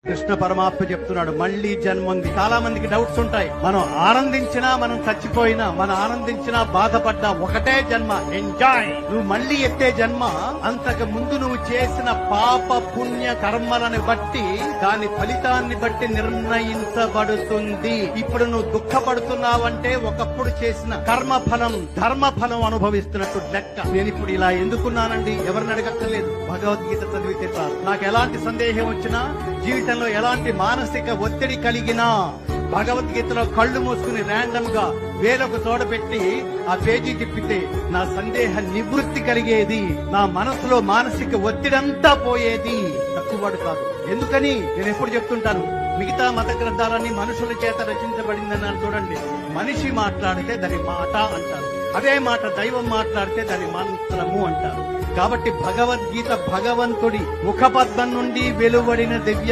కృష్ణ పరమాత్మ చెప్తున్నాడు మళ్ళీ జన్మ ఉంది. చాలా మందికి డౌట్స్ ఉంటాయి. మనం ఆనందించినా మనం చచ్చిపోయినా, మనం ఆనందించినా బాధపడ్డా ఒకటే జన్మ, ఎంజాయ్. నువ్వు మళ్ళీ ఎత్తే జన్మ అంతకు ముందు నువ్వు చేసిన పాప పుణ్య కర్మలను బట్టి, దాని ఫలితాన్ని బట్టి నిర్ణయించబడుతుంది. ఇప్పుడు నువ్వు దుఃఖపడుతున్నావంటే ఒకప్పుడు చేసిన కర్మ ఫలం, ధర్మ ఫలం అనుభవిస్తున్నట్టు లెక్క. నేను ఇప్పుడు ఇలా ఎందుకున్నానండి, ఎవరిని అడగక్కర్లేదు, భగవద్గీత చదివితే చాలు. నాకు ఎలాంటి సందేహం వచ్చినా, జీవితంలో ఎలాంటి మానసిక ఒత్తిడి కలిగినా, భగవద్గీతలో కళ్ళు మూసుకుని ర్యాండమ్ గా వేరొక చోట పెట్టి ఆ పేజీ తిప్పితే నా సందేహ నివృత్తి కలిగేది, నా మనసులో మానసిక ఒత్తిడంతా పోయేది. తక్కువడు కాదు. ఎందుకని నేను ఎప్పుడు చెప్తుంటాను, మిగతా మత గ్రంథాలన్నీ మనుషుల చేత రచించబడిందని చూడండి. మనిషి మాట్లాడితే దాని మాట అంటారు, అదే మాట దైవం మాట్లాడితే దాని మంత్రము అంటారు. కాబట్టి భగవద్గీత భగవంతుడి ముఖపద్మం నుండి వెలువడిన దివ్యవాణి.